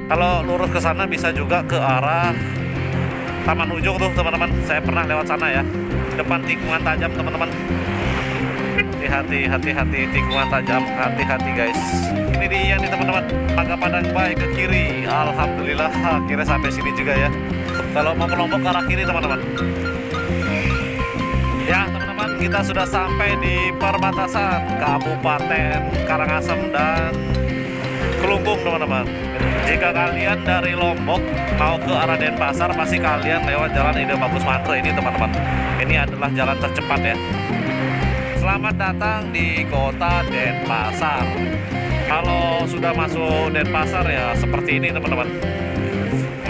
Kalau lurus ke sana bisa juga ke arah Taman Ujung tuh teman-teman. Saya pernah lewat sana ya. Depan tikungan tajam teman-teman. Hati-hati tikungan tajam, hati-hati guys. Ini dia nih teman-teman, Mangga Padang Bay ke kiri. Alhamdulillah akhirnya sampai sini juga ya. Kalau mau ke Lombok ke arah kiri teman-teman. Ya teman-teman, kita sudah sampai di perbatasan Kabupaten Karangasem dan Kelungkung teman-teman. Jika kalian dari Lombok mau ke arah Denpasar, pasti kalian lewat jalan Ide Bagus Mantre ini teman-teman. Ini adalah jalan tercepat ya. Selamat datang di kota Denpasar. Kalau sudah masuk Denpasar ya seperti ini teman-teman.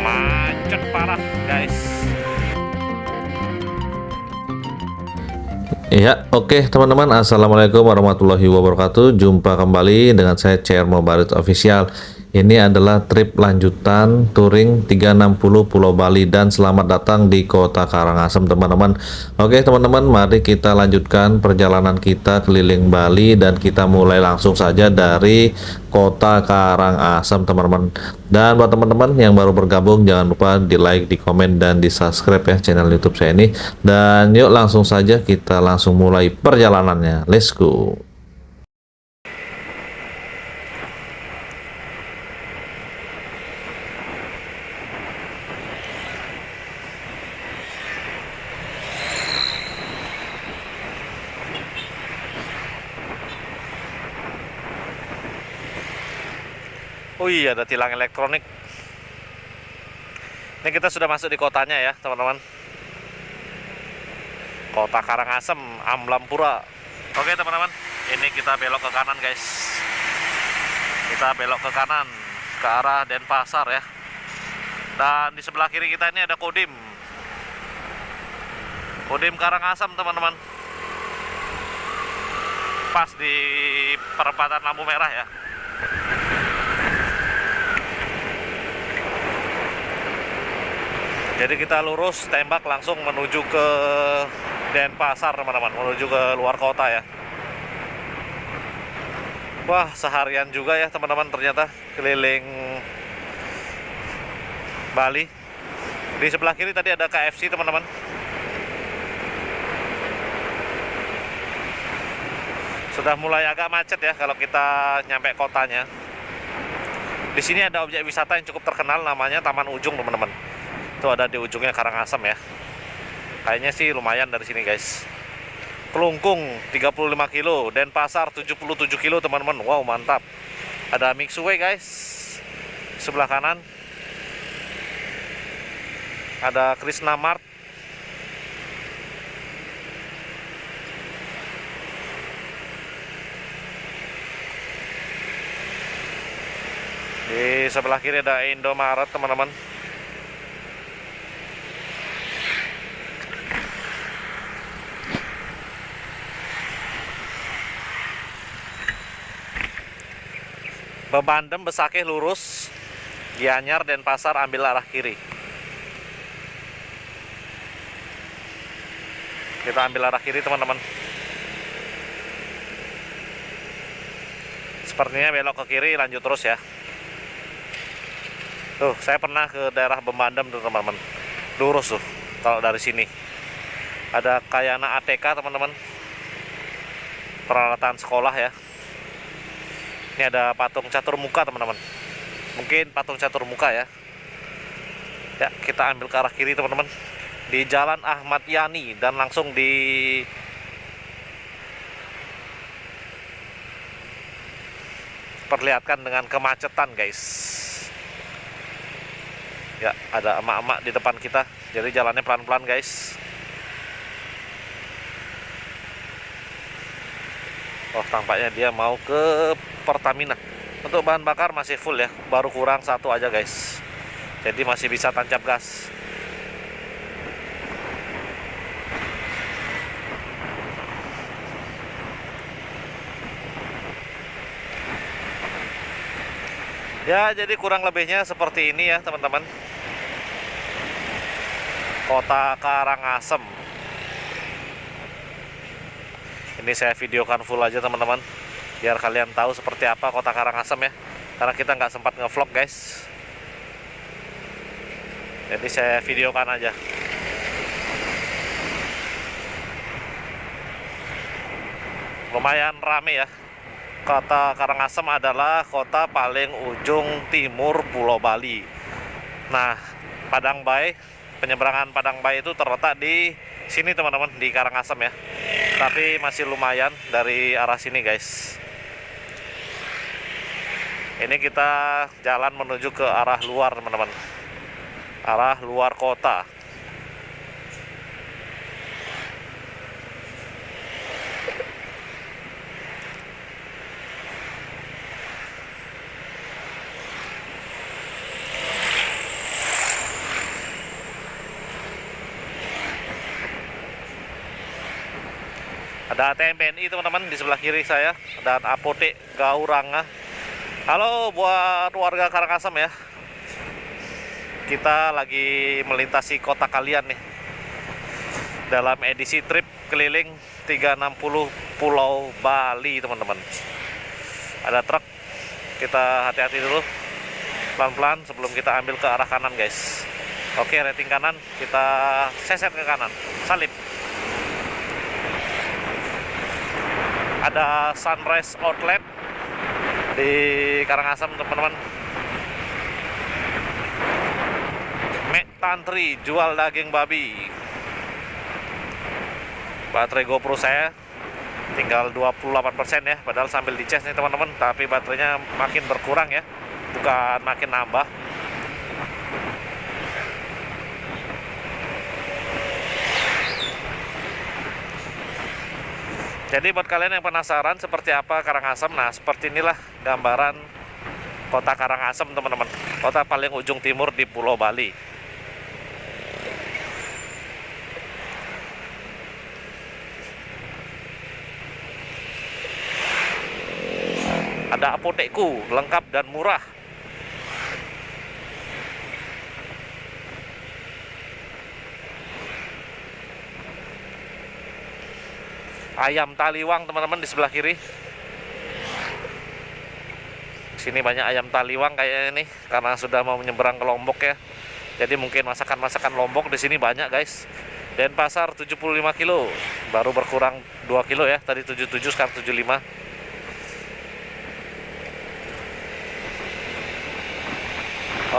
Macet parah guys. Iya, oke teman-teman, assalamualaikum warahmatullahi wabarakatuh. Jumpa kembali dengan saya Chair Mobarit Official. Ini adalah trip lanjutan touring 360 Pulau Bali dan selamat datang di kota Karangasem teman-teman. Oke teman-teman, mari kita lanjutkan perjalanan kita keliling Bali dan kita mulai langsung saja dari kota Karangasem teman-teman. Dan buat teman-teman yang baru bergabung, jangan lupa di like, di komen, dan di subscribe ya channel YouTube saya ini. Dan yuk langsung saja kita langsung mulai perjalanannya. Let's go. Oh iya, ada tilang elektronik. Ini kita sudah masuk di kotanya ya teman-teman. Kota Karangasem, Amlampura. Oke teman-teman, ini kita belok ke kanan guys. Kita belok ke kanan ke arah Denpasar ya. Dan di sebelah kiri kita ini ada Kodim. Kodim Karangasem teman-teman. Pas di perempatan lampu merah ya. Jadi kita lurus tembak langsung menuju ke Denpasar teman-teman, menuju ke luar kota ya. Wah, seharian juga ya teman-teman ternyata keliling Bali. Di sebelah kiri tadi ada KFC teman-teman. Sudah mulai agak macet ya kalau kita nyampe kotanya. Di sini ada objek wisata yang cukup terkenal, namanya Taman Ujung teman-teman. Itu ada di ujungnya Karangasem ya. Kayaknya sih lumayan dari sini guys. Kelungkung 35 kilo, Denpasar 77 kilo teman-teman. Wow, mantap. Ada Mixway guys. Sebelah kanan ada Krishna Mart. Di sebelah kiri ada Indomaret teman-teman. Bebandem, Besakeh lurus, Gianyar, Denpasar ambil arah kiri. Kita ambil arah kiri teman-teman. Sepertinya belok ke kiri, lanjut terus ya. Tuh, saya pernah ke daerah Bebandem tuh teman-teman. Lurus tuh kalau dari sini. Ada Kayana ATK teman-teman. Peralatan sekolah ya. Ini ada patung catur muka teman-teman. Mungkin patung catur muka ya. Ya, kita ambil ke arah kiri teman-teman. Di Jalan Ahmad Yani dan langsung diperlihatkan dengan kemacetan guys. Ya, ada emak-emak di depan kita. Jadi jalannya pelan-pelan guys. Oh, tampaknya dia mau ke Pertamina. Untuk bahan bakar masih full ya, baru kurang satu aja guys. Jadi masih bisa tancap gas. Ya, jadi kurang lebihnya seperti ini ya teman-teman. Kota Karangasem. Ini saya videokan full aja teman-teman, biar kalian tahu seperti apa kota Karangasem ya. Karena kita nggak sempat ngevlog guys. Jadi saya videokan aja. Lumayan rame ya. Kota Karangasem adalah kota paling ujung timur Pulau Bali. Nah, Padang Bay, penyeberangan Padang Bay itu terletak di sini teman-teman, di Karangasem ya. Tapi masih lumayan dari arah sini guys. Ini kita jalan menuju ke arah luar teman-teman, arah luar kota. Ada ATM BNI teman-teman di sebelah kiri saya, dan Apotek Gauranga. Halo buat warga Karangasem ya. Kita lagi melintasi kota kalian nih dalam edisi trip keliling 360 Pulau Bali teman-teman. Ada truk, kita hati-hati dulu, pelan-pelan sebelum kita ambil ke arah kanan guys. Oke, rating kanan, kita seset ke kanan, salip. Ada Sunrise Outlet di Karangasem teman-teman. Mek Tantri jual daging babi. Baterai GoPro saya tinggal 28% ya, padahal sambil dicas nih teman-teman, tapi baterainya makin berkurang ya, bukan makin nambah. Jadi buat kalian yang penasaran seperti apa Karangasem, nah seperti inilah gambaran kota Karangasem teman-teman. Kota paling ujung timur di Pulau Bali. Ada apotekku, lengkap dan murah. Ayam taliwang teman-teman di sebelah kiri. Sini banyak ayam taliwang kayaknya nih, karena sudah mau menyeberang ke Lombok ya. Jadi mungkin masakan-masakan Lombok di sini banyak guys. Denpasar 75 kilo, baru berkurang 2 kilo ya. Tadi 77 sekarang 75.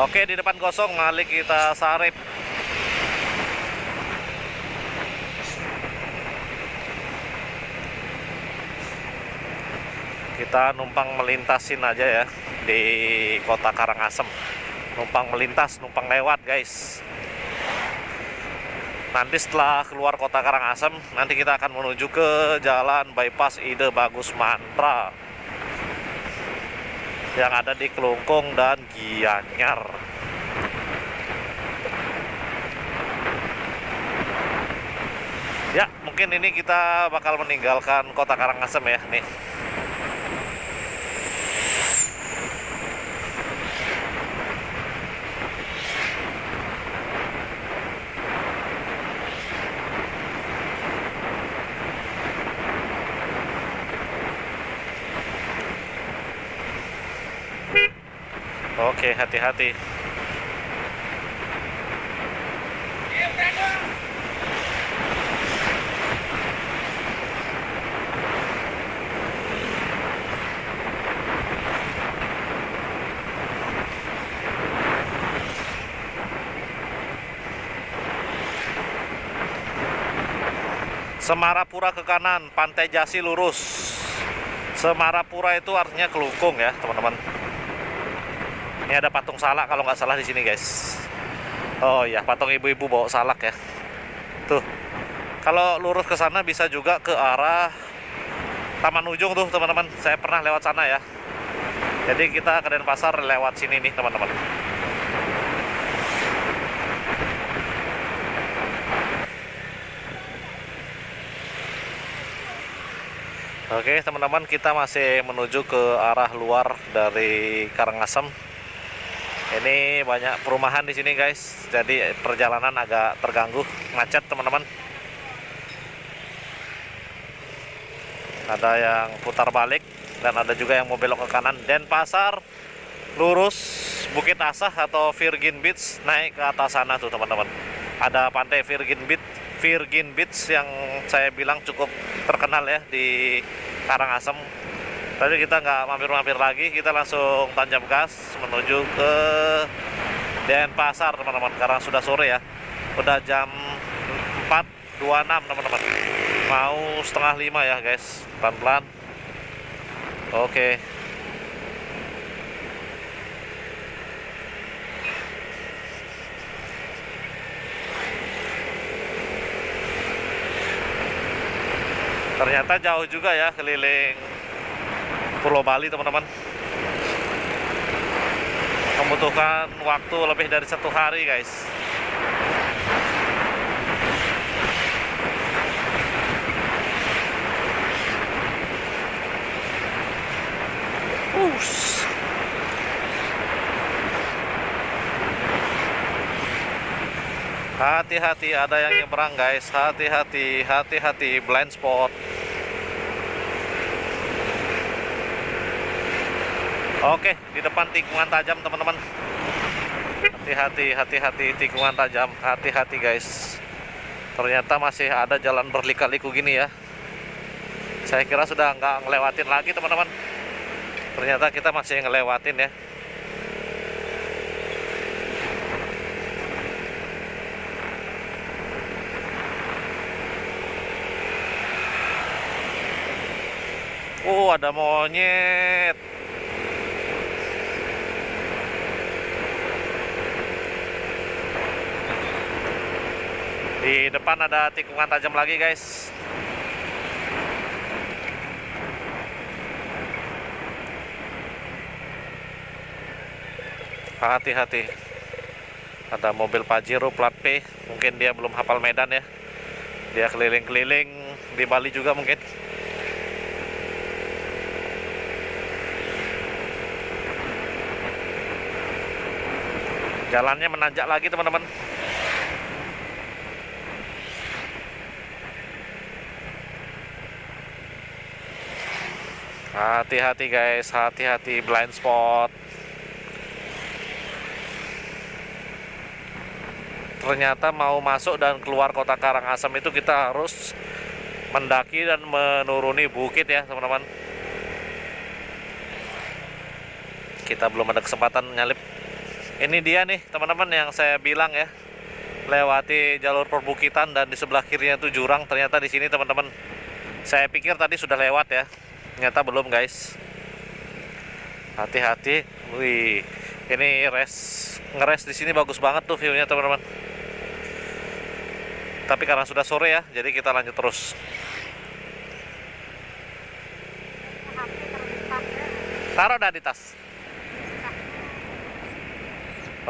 Oke, di depan kosong, mari kita sarip. Kita numpang melintasin aja ya di kota Karangasem. Numpang melintas, numpang lewat guys. Nanti setelah keluar kota Karangasem, nanti kita akan menuju ke jalan bypass Ide Bagus Mantra yang ada di Kelungkung dan Gianyar. Ya, mungkin ini kita bakal meninggalkan kota Karangasem ya nih. Oke, hati-hati. Semarapura ke kanan, Pantai Jasi lurus. Semarapura itu artinya Kelungkung ya, teman-teman. Ini ada patung salak kalau nggak salah di sini, guys. Oh iya, patung ibu-ibu bawa salak ya. Tuh. Kalau lurus ke sana bisa juga ke arah Taman Ujung tuh, teman-teman. Saya pernah lewat sana ya. Jadi kita ke Denpasar lewat sini nih, teman-teman. Oke teman-teman, kita masih menuju ke arah luar dari Karangasem. Ini banyak perumahan di sini guys, jadi perjalanan agak terganggu, macet teman-teman. Ada yang putar balik dan ada juga yang mau belok ke kanan. Denpasar lurus Bukit Asah atau Virgin Beach, naik ke atas sana tuh teman-teman. Ada pantai Virgin Beach yang saya bilang cukup terkenal ya di Karangasem. Tadi kita nggak mampir-mampir lagi, kita langsung tancap gas menuju ke Denpasar teman-teman, karena sudah sore ya. Udah jam 4.26 teman-teman. Mau setengah 5 ya guys, pelan-pelan. Oke. Ternyata jauh juga ya keliling Pulau Bali teman-teman. Membutuhkan waktu lebih dari 1 hari guys. Hati-hati, ada yang nyebrang guys. Hati-hati, hati-hati, blind spot. Oke, di depan tikungan tajam teman-teman. Hati-hati, hati-hati, tikungan tajam. Hati-hati guys. Ternyata masih ada jalan berliku-liku gini ya. Saya kira sudah nggak ngelewatin lagi teman-teman. Ternyata kita masih ngelewatin ya. Ada monyet. Di depan ada tikungan tajam lagi guys. Hati-hati. Ada mobil Pajero plat P. Mungkin dia belum hafal medan ya. Dia keliling-keliling di Bali juga mungkin. Jalannya menanjak lagi teman-teman. Hati-hati guys, hati-hati, blind spot. Ternyata mau masuk dan keluar kota Karangasem itu kita harus mendaki dan menuruni bukit ya teman-teman. Kita belum ada kesempatan nyalip. Ini dia nih teman-teman yang saya bilang ya, lewati jalur perbukitan dan di sebelah kirinya itu jurang. Ternyata di sini teman-teman, saya pikir tadi sudah lewat ya, ternyata belum guys. Hati-hati. Wih, ini ngeres di sini bagus banget tuh viewnya teman-teman. Tapi karena sudah sore ya, jadi kita lanjut terus. Taruh dah di tas.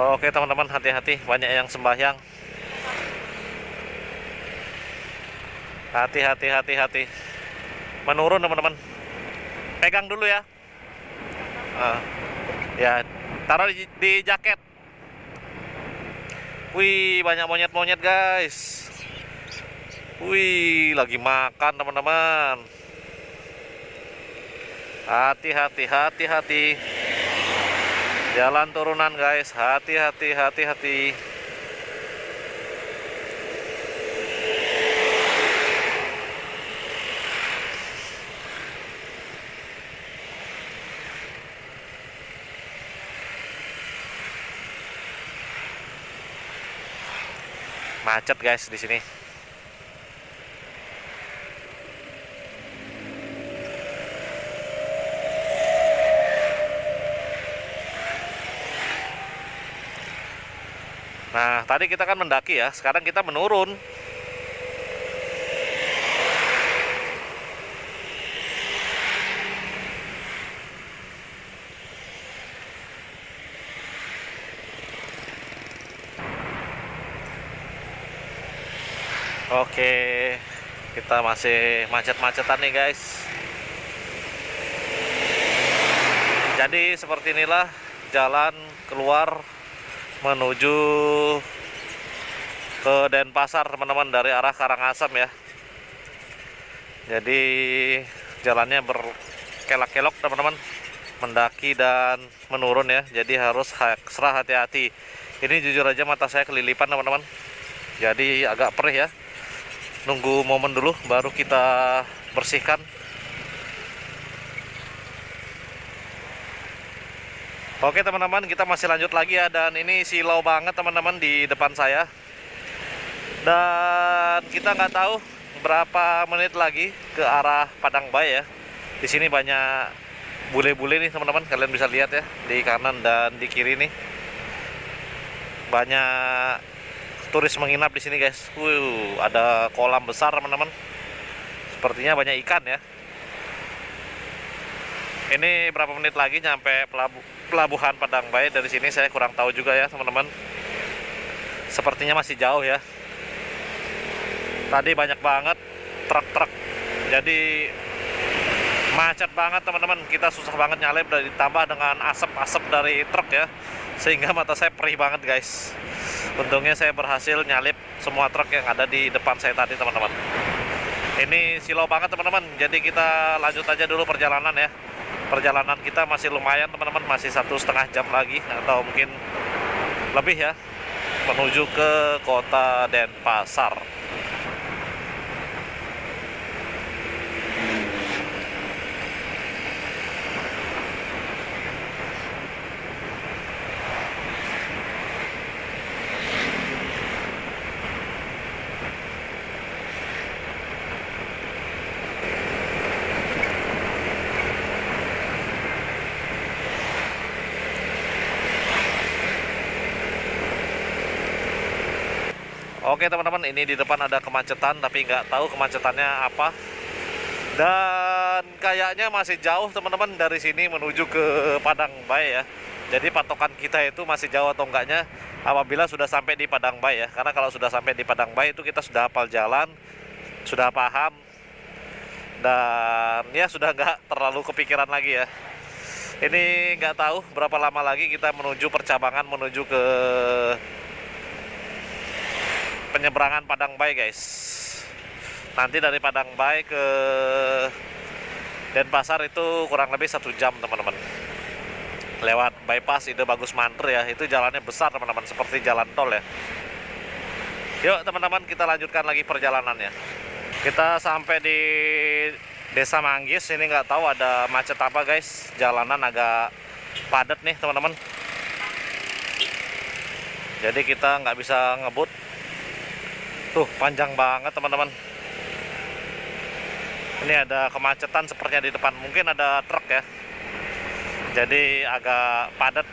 Oke teman-teman, hati-hati, banyak yang sembahyang. Hati-hati, hati-hati. Menurun teman-teman. Pegang dulu ya. Ya, taruh di jaket. Wih, banyak monyet-monyet guys. Wih, lagi makan teman-teman. Hati-hati, hati-hati. Jalan turunan guys, hati-hati, hati-hati. Macet guys di sini. Nah, tadi kita kan mendaki ya, sekarang kita menurun. Oke, kita masih macet-macetan nih guys. Jadi seperti inilah jalan keluar menuju ke Denpasar teman-teman dari arah Karangasem ya. Jadi jalannya berkelok-kelok teman-teman. mendaki dan menurun ya, jadi harus ekstra hati-hati. Ini jujur aja mata saya kelilipan teman-teman, jadi agak perih ya. Nunggu momen dulu baru kita bersihkan. Oke teman-teman, kita masih lanjut lagi ya, dan ini silau banget teman-teman di depan saya. Dan kita nggak tahu berapa menit lagi ke arah Padang Bay ya. Di sini banyak bule-bule nih teman-teman, kalian bisa lihat ya, di kanan dan di kiri nih banyak turis menginap di sini guys. Ada kolam besar teman-teman, sepertinya banyak ikan ya. Ini berapa menit lagi nyampe pelabuhan Padang Bay? Dari sini saya kurang tahu juga ya teman-teman, sepertinya masih jauh ya. Tadi banyak banget truk-truk, jadi macet banget teman-teman, kita susah banget nyalip, dan ditambah dengan asap-asap dari truk ya, sehingga mata saya perih banget guys. Untungnya saya berhasil nyalip semua truk yang ada di depan saya tadi teman-teman. Ini silau banget teman-teman, jadi kita lanjut aja dulu perjalanan ya. Perjalanan kita masih lumayan teman-teman, masih 1,5 jam lagi atau mungkin lebih ya, menuju ke kota Denpasar. Oke teman-teman, ini di depan ada kemacetan, tapi nggak tahu kemacetannya apa. Dan kayaknya masih jauh teman-teman dari sini menuju ke Padang Bay ya. Jadi patokan kita itu masih jauh atau enggaknya apabila sudah sampai di Padang Bay ya. Karena kalau sudah sampai di Padang Bay itu kita sudah hafal jalan, sudah paham, dan ya sudah nggak terlalu kepikiran lagi ya. Ini nggak tahu berapa lama lagi kita menuju percabangan, menuju ke penyeberangan Padang Bay guys. Nanti dari Padang Bay ke Denpasar itu kurang lebih 1 jam teman-teman, lewat bypass Ide Bagus Mantri ya. Itu jalannya besar teman-teman, seperti jalan tol ya. Yuk teman-teman, kita lanjutkan lagi perjalanannya. Kita sampai di Desa Manggis. Ini nggak tahu ada macet apa guys, jalanan agak padat nih teman-teman, jadi kita nggak bisa ngebut. Tuh panjang banget teman-teman. Ini ada kemacetan sepertinya di depan, mungkin ada truk ya, jadi agak padat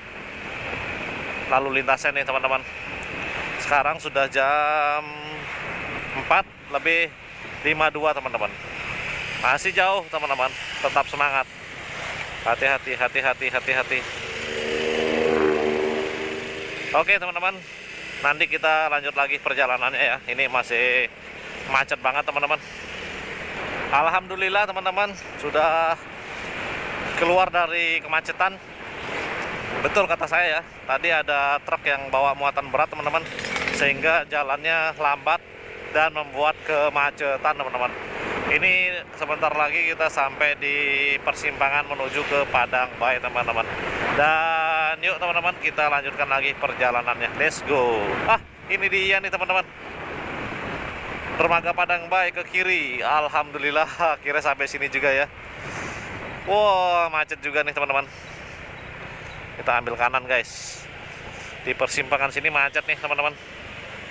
lalu lintasnya nih teman-teman. Sekarang sudah jam 4:52 teman-teman, masih jauh teman-teman, tetap semangat, hati-hati, hati-hati. Oke teman-teman, nanti kita lanjut lagi perjalanannya ya. Ini masih macet banget teman-teman. Alhamdulillah teman-teman, sudah keluar dari kemacetan. Betul kata saya ya, tadi ada truk yang bawa muatan berat teman-teman, sehingga jalannya lambat dan membuat kemacetan teman-teman. Ini sebentar lagi kita sampai di persimpangan menuju ke Padang Bay teman-teman. Dan yuk teman-teman, kita lanjutkan lagi perjalanannya. Let's go. Ini dia nih teman-teman, dermaga Padang Bay ke kiri. Alhamdulillah akhirnya sampai sini juga ya. Wow, macet juga nih teman-teman. Kita ambil kanan guys. Di persimpangan sini macet nih teman-teman.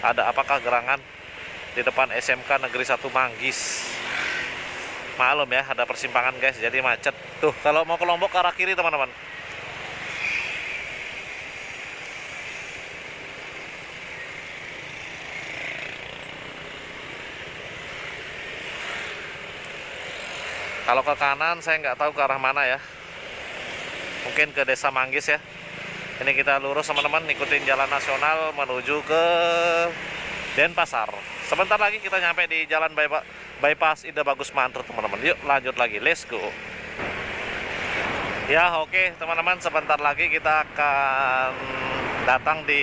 Ada apakah gerangan di depan SMK Negeri 1 Manggis. Maklum ya, ada persimpangan guys, jadi macet. Tuh, kalau mau ke Lombok ke arah kiri teman-teman. Kalau ke kanan saya nggak tahu ke arah mana ya, mungkin ke Desa Manggis ya. Ini kita lurus teman-teman, ikutin jalan nasional menuju ke Denpasar. Sebentar lagi kita nyampe di jalan bypass Ide Bagus Mantri teman-teman. Yuk lanjut lagi, let's go. Ya oke teman-teman, sebentar lagi kita akan datang di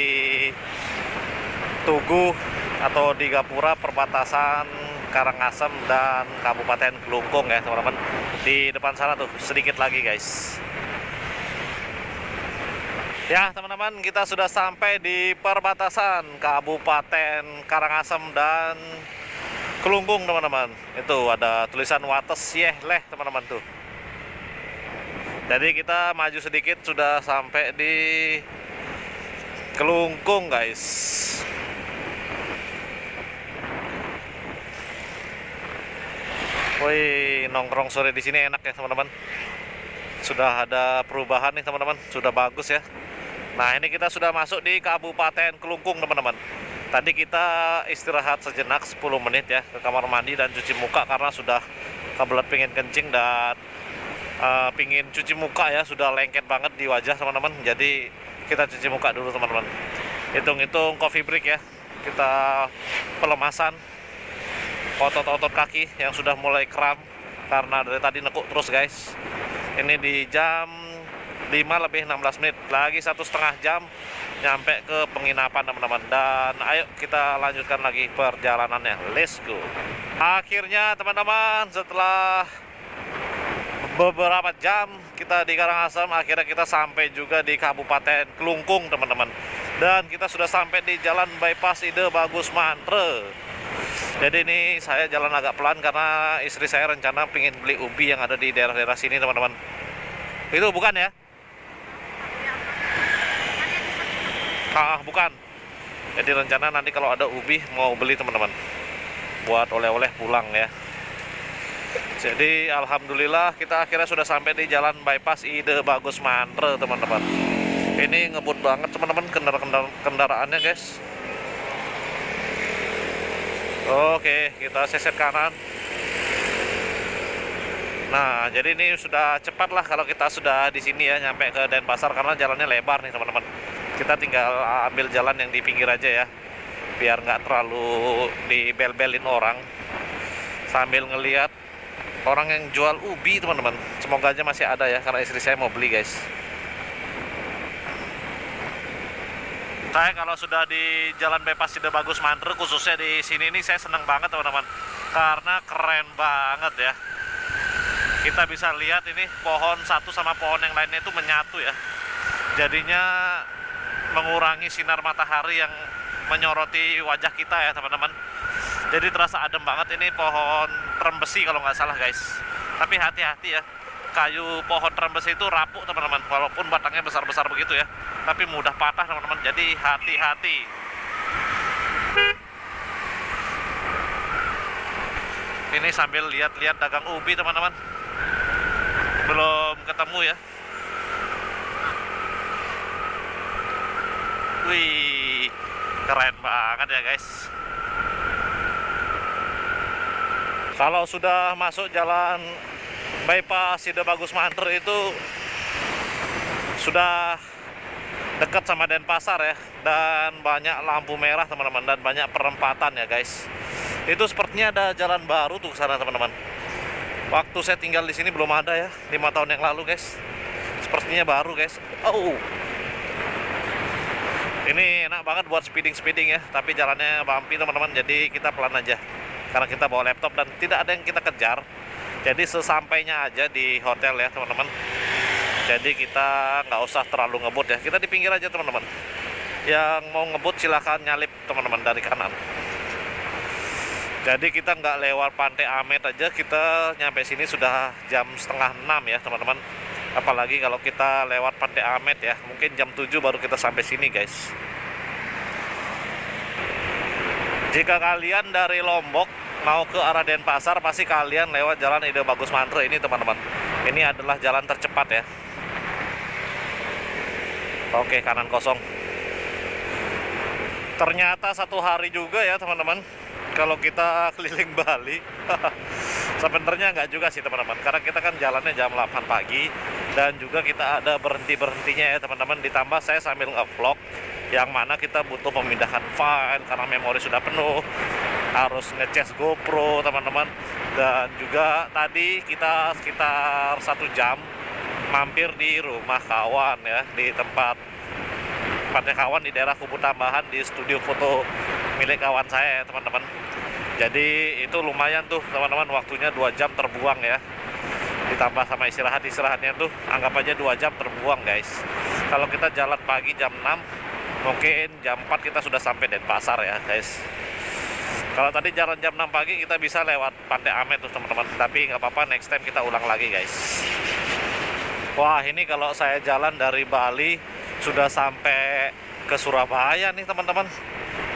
Tugu atau di Gapura, perbatasan Karangasem dan Kabupaten Kelungkung ya teman-teman. Di depan sana tuh sedikit lagi guys. Ya teman-teman, kita sudah sampai di perbatasan Kabupaten Karangasem dan Kelungkung teman-teman. Itu ada tulisan Wates Yehleh teman-teman tuh. Jadi kita maju sedikit sudah sampai di Kelungkung guys. Wih, nongkrong sore di sini enak ya teman-teman. Sudah ada perubahan nih teman-teman, sudah bagus ya. Nah ini kita sudah masuk di Kabupaten Kelungkung teman-teman. Tadi kita istirahat sejenak 10 menit ya ke kamar mandi dan cuci muka karena sudah kebelet pengen kencing dan pingin cuci muka ya, sudah lengket banget di wajah teman-teman. Jadi kita cuci muka dulu teman-teman. Hitung-hitung coffee break ya. Kita pelemasan otot-otot kaki yang sudah mulai kram karena dari tadi nekuk terus guys. Ini di jam 5 lebih 16 menit, lagi 1,5 jam nyampe ke penginapan teman-teman. Dan ayo kita lanjutkan lagi perjalanannya, let's go. Akhirnya teman-teman, setelah beberapa jam kita di Karangasem, akhirnya kita sampai juga di Kabupaten Kelungkung teman-teman. Dan kita sudah sampai di Jalan Bypass Ide Bagus Mantre. Jadi ini saya jalan agak pelan karena istri saya rencana pengen beli ubi yang ada di daerah-daerah sini teman-teman. Itu bukan ya? Bukan. Jadi rencana nanti kalau ada ubi mau beli teman-teman, buat oleh-oleh pulang ya. Jadi alhamdulillah kita akhirnya sudah sampai di Jalan Bypass Ide Bagus Mantre teman-teman. Ini ngebut banget teman-teman kendaraannya guys. Oke, kita seset kanan. Nah, jadi ini sudah cepat lah kalau kita sudah di sini ya, nyampe ke Denpasar karena jalannya lebar nih teman-teman. Kita tinggal ambil jalan yang di pinggir aja ya, biar nggak terlalu dibel-belin orang. Sambil ngelihat orang yang jual ubi teman-teman. Semoga aja masih ada ya, karena istri saya mau beli guys. Saya kalau sudah di Jalan Bypass Ide Bagus Mantre, khususnya di sini nih, saya senang banget teman-teman, karena keren banget ya. Kita bisa lihat ini pohon satu sama pohon yang lainnya itu menyatu ya. Jadinya mengurangi sinar matahari yang menyoroti wajah kita ya teman-teman. Jadi terasa adem banget. Ini pohon trembesi kalau nggak salah guys. Tapi hati-hati ya, kayu pohon trembesi itu rapuh teman-teman, walaupun batangnya besar-besar begitu ya, tapi mudah patah teman-teman. Jadi hati-hati. Ini sambil lihat-lihat dagang ubi teman-teman, belum ketemu ya. Wih, keren banget ya guys. Kalau sudah masuk jalan Bypass Ide Bagus Mantre itu sudah dekat sama Denpasar ya, dan banyak lampu merah teman-teman, dan banyak perempatan ya guys. Itu sepertinya ada jalan baru tuh ke sana teman-teman. Waktu saya tinggal di sini belum ada ya, 5 tahun yang lalu guys. Sepertinya baru guys. Oh, ini enak banget buat speeding ya, tapi jalannya bumpy teman-teman. Jadi kita pelan aja karena kita bawa laptop dan tidak ada yang kita kejar. Jadi sesampainya aja di hotel ya teman-teman. Jadi kita nggak usah terlalu ngebut ya, kita di pinggir aja teman-teman. Yang mau ngebut silahkan nyalip teman-teman dari kanan. Jadi kita nggak lewat Pantai Amet aja, kita nyampe sini sudah jam 5:30 ya teman-teman. Apalagi kalau kita lewat Pantai Amet ya, mungkin jam 7 baru kita sampai sini guys. Jika kalian dari Lombok mau ke arah Denpasar, pasti kalian lewat Jalan Ide Bagus Mantre ini teman-teman. Ini adalah jalan tercepat ya. Oke, kanan kosong. Ternyata satu hari juga ya teman-teman kalau kita keliling Bali. Sebenarnya nggak juga sih teman-teman, karena kita kan jalannya jam 8 pagi dan juga kita ada berhenti-berhentinya ya teman-teman. Ditambah saya sambil nge-vlog, yang mana kita butuh memindahkan file karena memori sudah penuh, harus ngecas GoPro teman-teman. Dan juga tadi kita sekitar 1 jam mampir di rumah kawan ya, di tempatnya kawan di daerah Kubu Tambahan, di studio foto milik kawan saya ya teman-teman. Jadi itu lumayan tuh teman-teman, waktunya 2 jam terbuang ya. ditambah sama istirahatnya tuh anggap aja 2 jam terbuang guys. Kalau kita jalan pagi jam 6, mungkin jam 4 kita sudah sampai Denpasar ya guys. Kalau tadi jalan jam 6 pagi kita bisa lewat Pantai Amet tuh teman-teman, tapi nggak apa-apa, next time kita ulang lagi guys. Wah, ini kalau saya jalan dari Bali sudah sampai ke Surabaya nih teman-teman.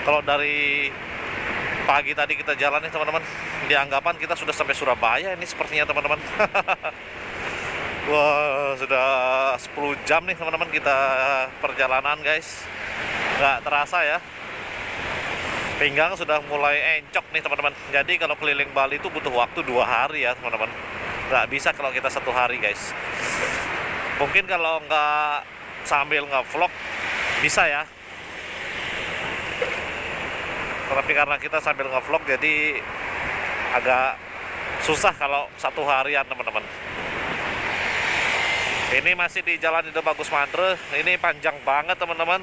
Kalau dari pagi tadi kita jalan nih teman-teman, di anggapan kita sudah sampai Surabaya ini sepertinya teman-teman. Wah, sudah 10 jam nih teman-teman kita perjalanan guys. Nggak terasa ya, pinggang sudah mulai encok nih teman-teman. Jadi kalau keliling Bali itu butuh waktu 2 hari ya teman-teman, nggak bisa kalau kita 1 hari guys. Mungkin kalau nggak sambil nge-vlog bisa ya, tapi karena kita sambil nge-vlog jadi agak susah kalau 1 harian teman-teman. Ini masih di jalan Ida Bagus Mantre. Ini panjang banget teman-teman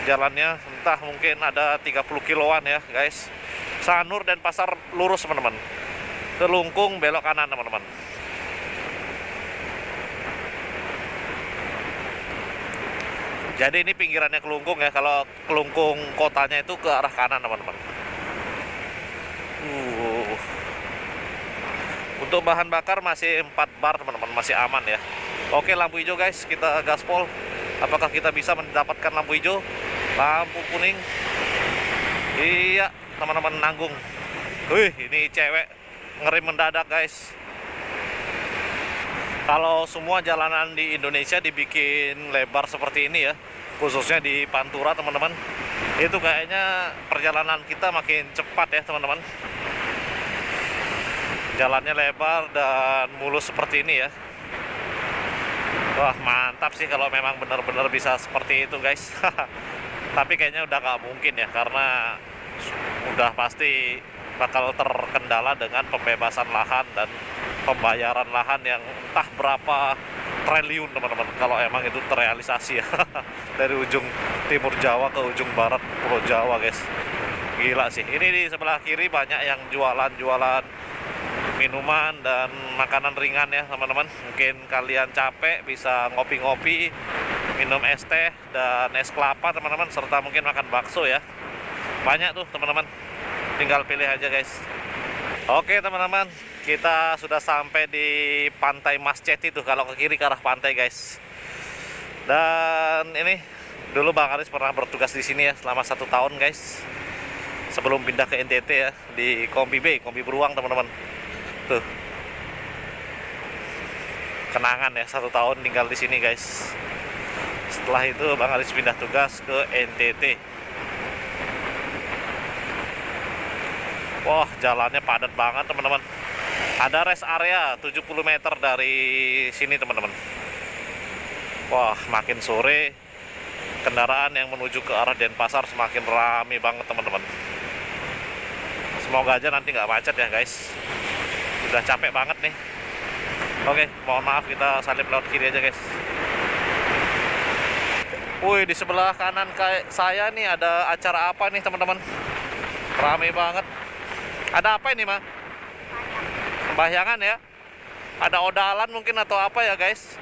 jalannya, entah mungkin ada 30 kiloan ya guys. Sanur dan Pasar lurus teman-teman, Kelungkung belok kanan teman-teman. Jadi ini pinggirannya Kelungkung ya. Kalau Kelungkung kotanya itu ke arah kanan teman-teman. Untuk bahan bakar masih 4 bar teman-teman, masih aman ya. Oke, lampu hijau guys, kita gaspol. Apakah kita bisa mendapatkan lampu hijau? Lampu kuning. Iya teman-teman, nanggung. Wih, ini cewek ngerem mendadak guys. Kalau semua jalanan di Indonesia dibikin lebar seperti ini ya, khususnya di Pantura teman-teman, itu kayaknya perjalanan kita makin cepat ya teman-teman. Jalannya lebar dan mulus seperti ini ya. Wah, mantap sih kalau memang benar-benar bisa seperti itu guys. Tapi kayaknya udah nggak mungkin ya, karena udah pasti bakal terkendala dengan pembebasan lahan dan pembayaran lahan yang entah berapa triliun teman-teman, kalau emang itu terrealisasi ya. Dari ujung timur Jawa ke ujung barat Pulau Jawa guys, gila sih. Ini di sebelah kiri banyak yang jualan minuman dan makanan ringan ya teman-teman. Mungkin kalian capek bisa ngopi-ngopi, minum es teh dan es kelapa teman-teman, serta mungkin makan bakso ya. Banyak tuh teman-teman, tinggal pilih aja guys. Oke teman-teman, kita sudah sampai di Pantai Mas Ceti tuh, kalau ke kiri ke arah pantai guys. Dan ini dulu Bang Aris pernah bertugas di sini ya selama 1 tahun guys, sebelum pindah ke NTT ya, di Kombi B, Kombi Beruang teman-teman. Tuh, kenangan ya, 1 tahun tinggal di sini guys. Setelah itu Bang Aris pindah tugas ke NTT. Wah, jalannya padat banget teman-teman. Ada rest area 70 meter dari sini teman-teman. Wah, makin sore kendaraan yang menuju ke arah Denpasar semakin ramai banget teman-teman. Semoga aja nanti nggak macet ya guys. Udah capek banget nih. Oke, mohon maaf kita salip lewat kiri aja guys. Wih, di sebelah kanan kayak saya nih ada acara apa nih teman-teman? Ramai banget. Ada apa ini mah? Pembahyangan ya? Ada odalan mungkin atau apa ya guys?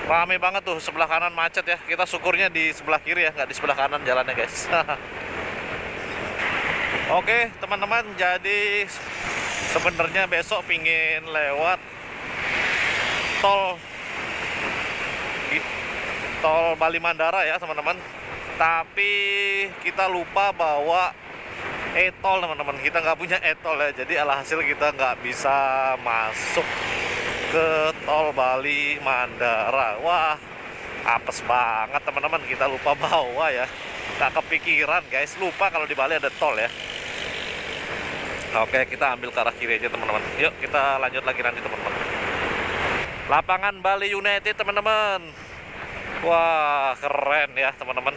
Ramai banget tuh, sebelah kanan macet ya. Kita syukurnya di sebelah kiri ya, nggak di sebelah kanan jalannya guys. Oke teman-teman, jadi sebenarnya besok pingin lewat tol Bali Mandara ya teman-teman, tapi kita lupa bawa e-tol teman-teman. Kita nggak punya e-tol ya, jadi alhasil kita nggak bisa masuk ke tol Bali Mandara. Wah, apes banget teman-teman, kita lupa bawa ya, nggak kepikiran guys, lupa kalau di Bali ada tol ya. Oke, kita ambil ke arah kiri aja teman-teman. Yuk kita lanjut lagi nanti teman-teman. Lapangan Bali United teman-teman. Wah, keren ya teman-teman.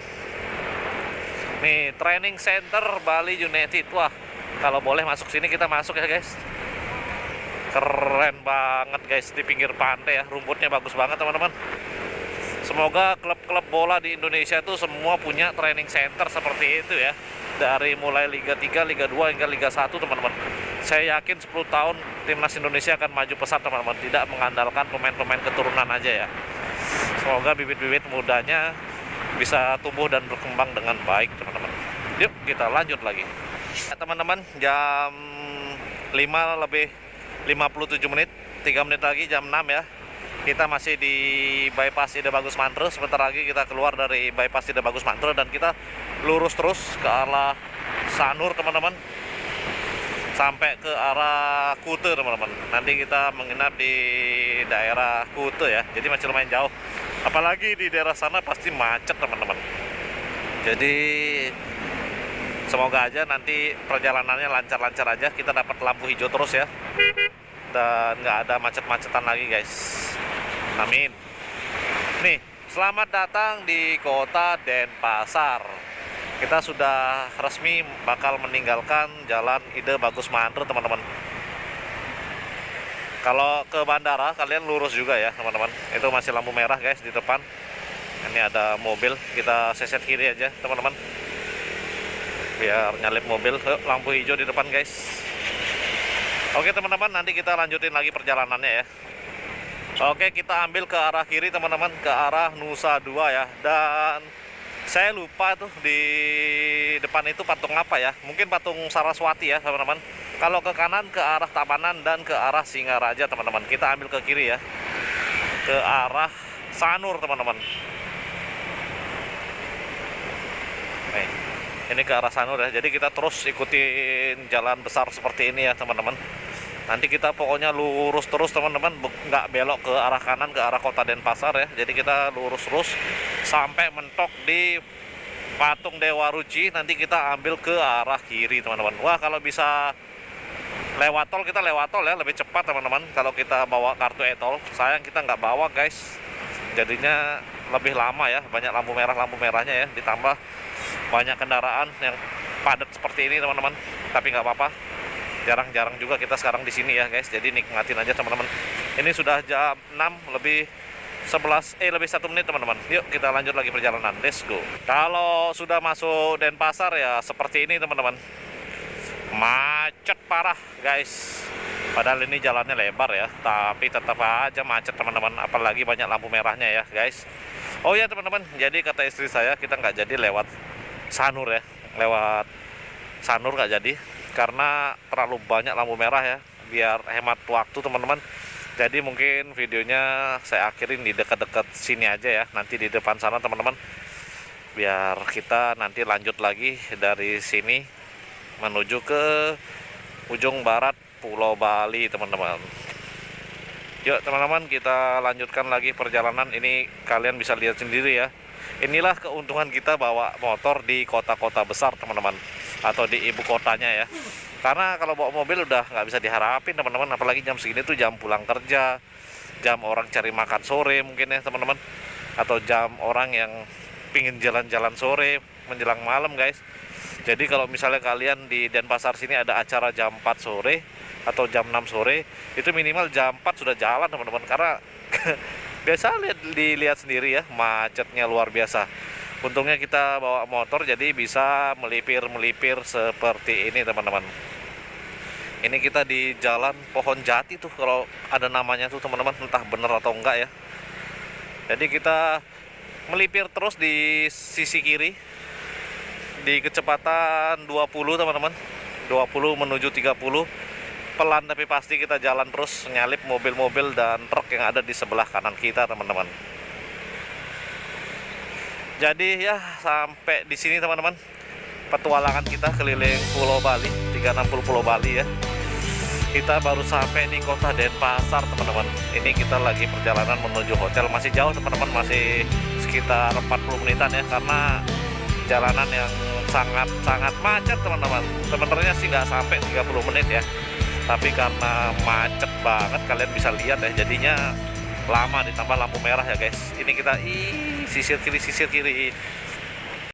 Nih, training center Bali United. Wah, kalau boleh masuk sini kita masuk ya guys. Keren banget guys, di pinggir pantai ya. Rumputnya bagus banget teman-teman. Semoga klub-klub bola di Indonesia itu semua punya training center seperti itu ya. Dari mulai Liga 3, Liga 2 hingga Liga 1 teman-teman. Saya yakin 10 tahun timnas Indonesia akan maju pesat teman-teman, tidak mengandalkan pemain-pemain keturunan aja ya. Semoga bibit-bibit mudanya bisa tumbuh dan berkembang dengan baik teman-teman. Yuk kita lanjut lagi ya, teman-teman. Jam 5 lebih 57 menit, 3 menit lagi jam 6 ya. Kita masih di bypass Ide Bagus Mantre. Sebentar lagi kita keluar dari bypass Ide Bagus Mantre dan kita lurus terus ke arah Sanur teman-teman, sampai ke arah Kute teman-teman. Nanti kita menginap di daerah Kute ya, jadi masih lumayan jauh. Apalagi di daerah sana pasti macet teman-teman. Jadi semoga aja nanti perjalanannya lancar-lancar aja, kita dapat lampu hijau terus ya, dan nggak ada macet-macetan lagi guys. Amin. Nih, selamat datang di kota Denpasar. Kita sudah resmi bakal meninggalkan jalan Ide Bagus Mantre teman-teman. Kalau ke bandara kalian lurus juga ya teman-teman. Itu masih lampu merah guys di depan. Ini ada mobil, kita seset kiri aja teman-teman, biar nyalip mobil. Lampu hijau di depan guys. Oke teman-teman, nanti kita lanjutin lagi perjalanannya ya. Oke, kita ambil ke arah kiri teman-teman, ke arah Nusa Dua ya. Dan saya lupa tuh di depan itu patung apa ya, mungkin patung Saraswati ya teman-teman. Kalau ke kanan ke arah Tabanan dan ke arah Singaraja teman-teman. Kita ambil ke kiri ya, ke arah Sanur teman-teman. Nih, ini ke arah Sanur ya. Jadi kita terus ikutin jalan besar seperti ini ya teman-teman. Nanti kita pokoknya lurus terus teman-teman, nggak belok ke arah kanan ke arah kota Denpasar ya. Jadi kita lurus terus sampai mentok di patung Dewa Ruci. Nanti kita ambil ke arah kiri teman-teman. Wah, kalau bisa lewat tol kita lewat tol ya, lebih cepat teman-teman. Kalau kita bawa kartu e-tol, sayang kita nggak bawa guys, jadinya lebih lama ya, banyak lampu merahnya ya, ditambah banyak kendaraan yang padat seperti ini teman-teman. Tapi nggak apa-apa, jarang-jarang juga kita sekarang di sini ya guys, jadi nikmatin aja teman-teman. Ini sudah jam 6 lebih 1 menit teman-teman. Yuk kita lanjut lagi perjalanan, let's go. Kalau sudah masuk Denpasar ya seperti ini teman-teman, macet parah guys. Padahal ini jalannya lebar ya, tapi tetap aja macet teman-teman, apalagi banyak lampu merahnya ya guys. Oh ya teman-teman, jadi kata istri saya kita nggak jadi lewat Sanur ya, lewat Sanur nggak jadi karena terlalu banyak lampu merah ya, biar hemat waktu teman-teman. Jadi mungkin videonya saya akhirin di dekat-dekat sini aja ya, nanti di depan sana teman-teman, biar kita nanti lanjut lagi dari sini menuju ke ujung barat Pulau Bali teman-teman. Yuk teman-teman, kita lanjutkan lagi perjalanan. Ini kalian bisa lihat sendiri ya, inilah keuntungan kita bawa motor di kota-kota besar teman-teman, atau di ibu kotanya ya. Karena kalau bawa mobil udah nggak bisa diharapin teman-teman, apalagi jam segini tuh jam pulang kerja, jam orang cari makan sore mungkin ya teman-teman, atau jam orang yang pingin jalan-jalan sore menjelang malam guys. Jadi kalau misalnya kalian di Denpasar sini ada acara jam 4 sore atau jam 6 sore, itu minimal jam 4 sudah jalan teman-teman, karena biasa dilihat sendiri ya, macetnya luar biasa. Untungnya kita bawa motor jadi bisa melipir-melipir seperti ini teman-teman. Ini kita di jalan Pohon Jati tuh, kalau ada namanya tuh teman-teman, entah bener atau enggak ya. Jadi kita melipir terus di sisi kiri di kecepatan 20 teman-teman, 20 menuju 30. Pelan tapi pasti kita jalan terus, nyalip mobil-mobil dan truk yang ada di sebelah kanan kita teman-teman. Jadi ya sampai di sini teman-teman, petualangan kita keliling Pulau Bali, 360 Pulau Bali ya. Kita baru sampai di kota Denpasar teman-teman. Ini kita lagi perjalanan menuju hotel, masih jauh teman-teman, masih sekitar 40 menitan ya, karena jalanan yang sangat macet teman-teman. Sebenarnya sih nggak sampai 30 menit ya, tapi karena macet banget kalian bisa lihat ya, jadinya lama, ditambah lampu merah ya guys. Ini kita sisir kiri